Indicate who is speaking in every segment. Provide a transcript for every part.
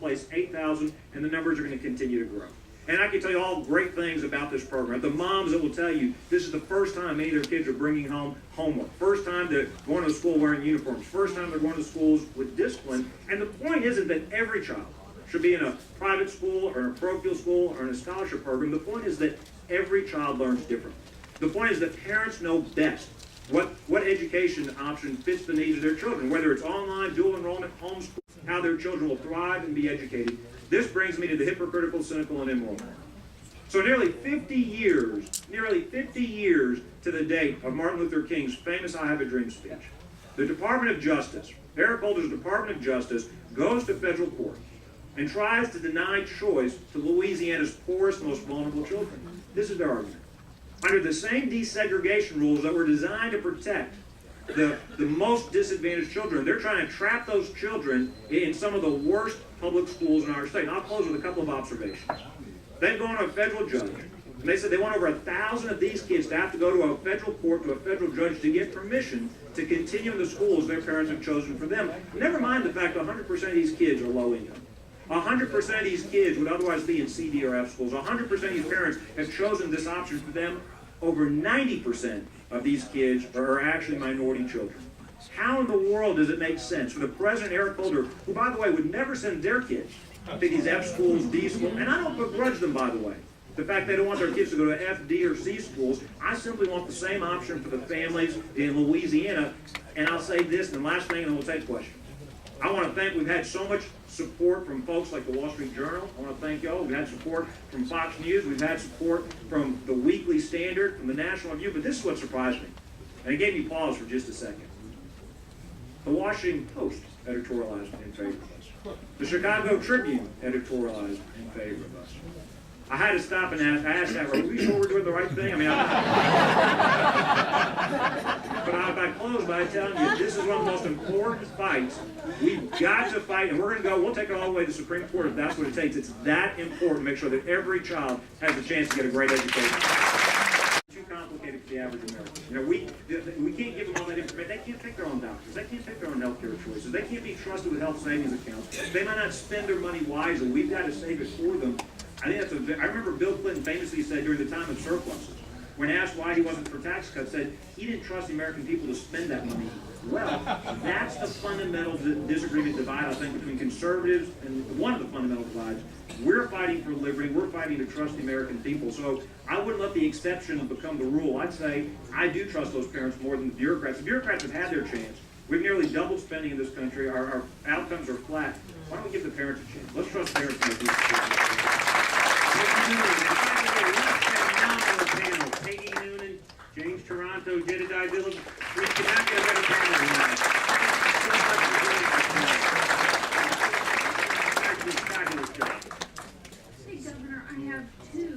Speaker 1: replace 8,000, and the numbers are going to continue to grow. And I can tell you all great things about this program. The moms that will tell you this is the first time many of their kids are bringing home homework. First time they're going to school wearing uniforms. First time they're going to schools with discipline. And the point isn't that every child should be in a private school or in a parochial school or in a scholarship program. The point is that every child learns differently. The point is that parents know best what education option fits the needs of their children, whether it's online, dual enrollment, homeschool, how their children will thrive and be educated. This brings me to the hypocritical, cynical, and immoral. So nearly 50 years to the date of Martin Luther King's famous I Have a Dream speech, the Department of Justice, Eric Holder's Department of Justice, goes to federal court and tries to deny choice to Louisiana's poorest, most vulnerable children. This is their argument. Under the same desegregation rules that were designed to protect the most disadvantaged children, they're trying to trap those children in some of the worst public schools in our state. And I'll close with a couple of observations. They've gone to a federal judge, and they said they want over 1,000 of these kids to have to go to a federal court, to a federal judge, to get permission to continue in the schools their parents have chosen for them. Never mind the fact that 100% of these kids are low income. 100% of these kids would otherwise be in C, D, or F schools. 100% of these parents have chosen this option for them. Over 90% of these kids are actually minority children. How in the world does it make sense for the president, Eric Holder, who, by the way, would never send their kids to these F schools, D schools, and I don't begrudge them, by the way, the fact they don't want their kids to go to F, D, or C schools. I simply want the same option for the families in Louisiana. And I'll say this, and the last thing, and then we'll take questions. I want to thank, we've had so much support from folks like the Wall Street Journal. I want to thank y'all. We've had support from Fox News. We've had support from the Weekly Standard, from the National Review. But this is what surprised me. And it gave me pause for just a second. The Washington Post editorialized in favor of us. The Chicago Tribune editorialized in favor of us. I had to stop and ask that, are we sure we're doing the right thing? I mean, but if I close by telling you this is one of the most important fights. We've got to fight, and we're going to go, we'll take it all the way to the Supreme Court if that's what it takes. It's that important to make sure that every child has a chance to get a great education. It's too complicated for the average American. You know, we can't give them all that information. They can't pick their own doctors. They can't pick their own health care choices. They can't be trusted with health savings accounts. They might not spend their money wisely. We've got to save it for them. I think I remember Bill Clinton famously said during the time of surpluses, when asked why he wasn't for tax cuts, said he didn't trust the American people to spend that money well. That's the fundamental disagreement divide, I think, between conservatives, and one of the fundamental divides. We're fighting for liberty. We're fighting to trust the American people. So I wouldn't let the exception become the rule. I'd say I do trust those parents more than the bureaucrats. The bureaucrats have had their chance. We've nearly doubled spending in this country. Our outcomes are flat. Why don't we give the parents a chance? Let's trust parents to make these decisions. Peggy Noonan, James Toronto, Jedediah Dillon. We cannot get a better panel than that. Fabulous job.
Speaker 2: Hey, Governor, I have two.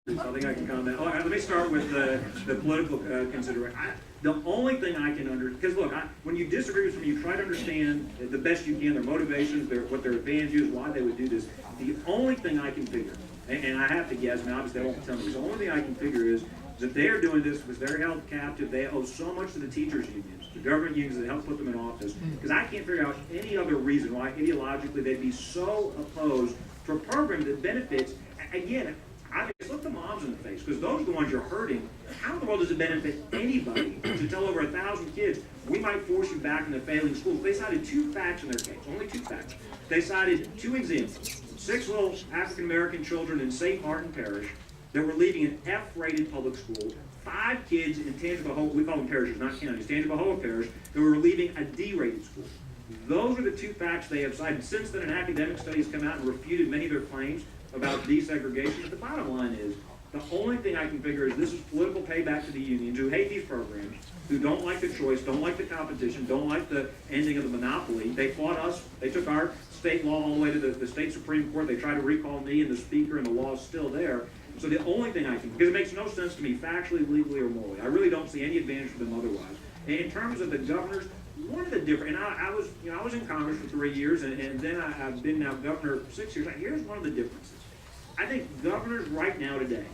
Speaker 1: I think I can comment. Let me start with the political consideration. The only thing I can because look, when you disagree with somebody, you try to understand the best you can, their motivations, what their advantage is, why they would do this. The only thing I can figure, and I have to guess, I mean, obviously they won't tell me, the only thing I can figure is that they're doing this because they're held captive. They owe so much to the teachers' unions, the government unions that help put them in office, because I can't figure out any other reason why ideologically they'd be so opposed to a program that benefits, again, I just look the moms in the face, because those are the ones you're hurting. How in the world does it benefit anybody to tell over 1,000 kids, we might force you back into failing schools? They cited 2 facts in their case, only 2 facts. They cited 2 examples. 6 little African-American children in St. Martin Parish that were leaving an F-rated public school. 5 kids in Tangipahoa, we call them parishes, not counties, Tangipahoa Parish, that were leaving a D-rated school. Those are the 2 facts they have cited. Since then, an academic study has come out and refuted many of their claims about desegregation. But the bottom line is, the only thing I can figure is this is political payback to the unions who hate these programs, who don't like the choice, don't like the competition, don't like the ending of the monopoly. They fought us. They took our state law all the way to the state Supreme Court. They tried to recall me and the speaker, and the law is still there. So the only thing I can, because it makes no sense to me factually, legally, or morally. I really don't see any advantage for them otherwise. And in terms of the governors, one of the different, and I was in Congress for 3 years, and then I've been now governor 6 years. Here's one of the differences. I think governors right now today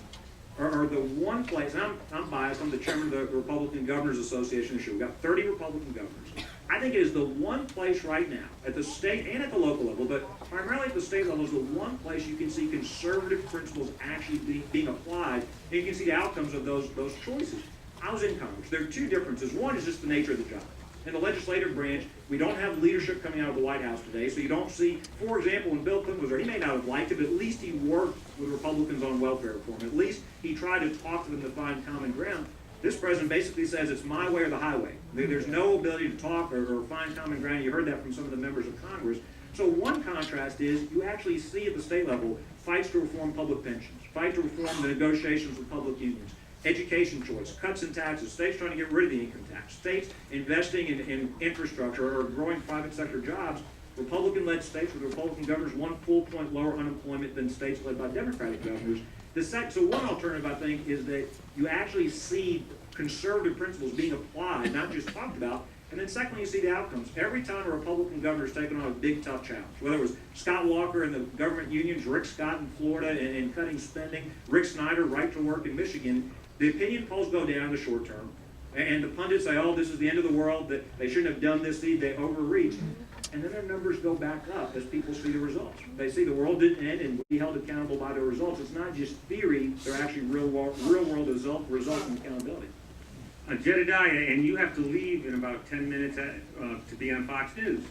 Speaker 1: are the one place, and I'm biased, I'm the chairman of the Republican Governors Association this year. We've got 30 Republican governors. I think it is the one place right now, at the state and at the local level, but primarily at the state level, is the one place you can see conservative principles actually being applied, and you can see the outcomes of those choices. I was in Congress. There are two differences. One is just the nature of the job. In the legislative branch, we don't have leadership coming out of the White House today, so you don't see, for example, when Bill Clinton was there, he may not have liked it, but at least he worked with Republicans on welfare reform. At least he tried to talk to them to find common ground. This president basically says it's my way or the highway. There's no ability to talk or find common ground. You heard that from some of the members of Congress. So one contrast is you actually see at the state level fights to reform public pensions, fight to reform the negotiations with public unions, education choice, cuts in taxes, states trying to get rid of the income tax, states investing in infrastructure or growing private sector jobs. Republican-led states with Republican governors, 1 full point lower unemployment than states led by Democratic governors. So one alternative, I think, is that you actually see conservative principles being applied, not just talked about. And then secondly, you see the outcomes. Every time a Republican governor is taking on a big, tough challenge, whether it was Scott Walker and the government unions, Rick Scott in Florida and cutting spending, Rick Snyder, right to work in Michigan, the opinion polls go down in the short term. And the pundits say, oh, this is the end of the world, that they shouldn't have done this, they overreached. And then their numbers go back up as people see the results. They see the world didn't end and be held accountable by the results. It's not just theory, they're actually real world results and accountability.
Speaker 3: Jedediah, and you have to leave in about 10 minutes to be on Fox News.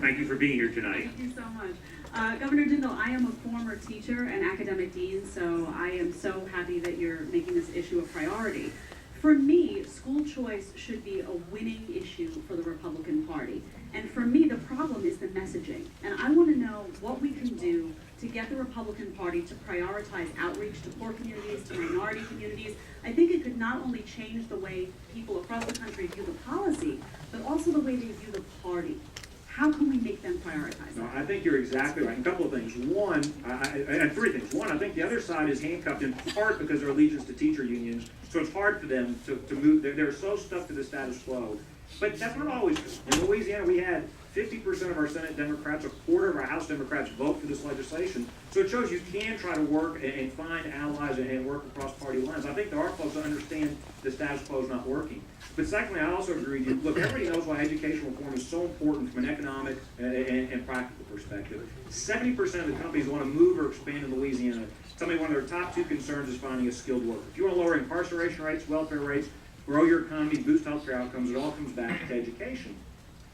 Speaker 3: Thank you for being here tonight.
Speaker 4: Thank you so much. Governor Jindal, I am a former teacher and academic dean, so I am so happy that you're making this issue a priority. For me, school choice should be a winning issue for the Republican Party. And for me, the problem is the messaging. And I want to know what we can do to get the Republican Party to prioritize outreach to poor communities, to minority communities. I think it could not only change the way people across the country view the policy, but also the way they view the party. How can we make them prioritize that?
Speaker 1: No, I think you're exactly right. A couple of things. One, and three things. One, I think the other side is handcuffed in part because of their allegiance to teacher unions, so it's hard for them to move. They're so stuck to the status quo. But that's not always true. In Louisiana, we had 50% of our Senate Democrats, a quarter of our House Democrats vote for this legislation. So it shows you can try to work and find allies and work across party lines. I think there are folks that understand the status quo is not working. But secondly, I also agree with you. Look, everybody knows why education reform is so important from an economic and practical perspective. 70% of the companies want to move or expand in Louisiana. Tell me one of their top two concerns is finding a skilled worker. If you want to lower incarceration rates, welfare rates, grow your economy, boost healthcare outcomes, it all comes back to education.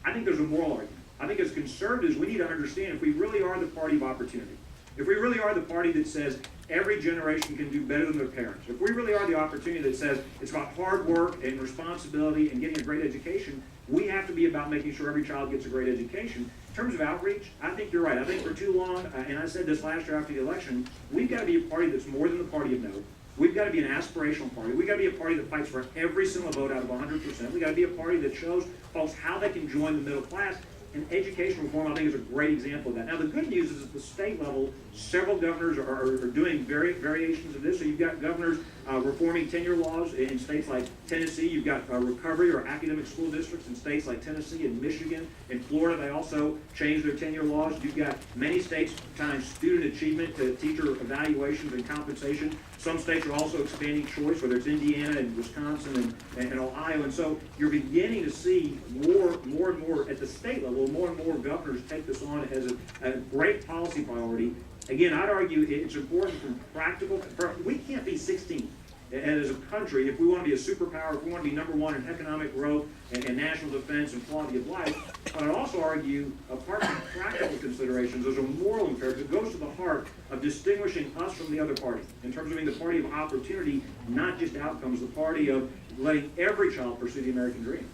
Speaker 1: I think there's a moral argument. I think as conservatives, we need to understand if we really are the party of opportunity, if we really are the party that says every generation can do better than their parents, if we really are the opportunity that says it's about hard work and responsibility and getting a great education, we have to be about making sure every child gets a great education. In terms of outreach, I think you're right. I think for too long, and I said this last year after the election, we've got to be a party that's more than the party of no. We've got to be an aspirational party. We've got to be a party that fights for every single vote out of 100%. We've got to be a party that shows folks how they can join the middle class. And education reform, I think, is a great example of that. Now, the good news is at the state level, several governors are doing variations of this. So you've got governors reforming tenure laws in states like Tennessee. You've got recovery or academic school districts in states like Tennessee and Michigan. In Florida, they also changed their tenure laws. You've got many states tying student achievement to teacher evaluations and compensation. Some states are also expanding choice, whether it's Indiana and Wisconsin and Ohio. And so you're beginning to see more and more at the state level, more and more governors take this on as a great policy priority. Again, I'd argue it's important from practical. We can't be 16 as a country if we want to be a superpower, if we want to be number one in economic growth and national defense and quality of life. But I'd also argue, apart from practical considerations, there's a moral imperative that goes to the heart of distinguishing us from the other party in terms of being the party of opportunity, not just outcomes, the party of letting every child pursue the American dream.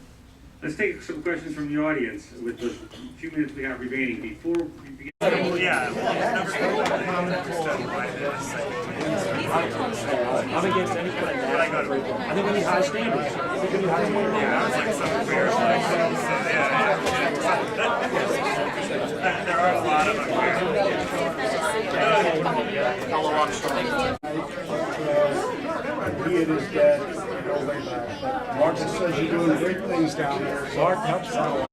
Speaker 3: Let's take some questions from the audience with the few minutes we have remaining before we begin.
Speaker 5: I'm against any kind of I think we need high standards. I think we need high standards.
Speaker 6: Yeah, it's like some fair there are a lot of
Speaker 7: He and his dad go way back. Martin says you're doing great things down there.
Speaker 5: Mark helps out.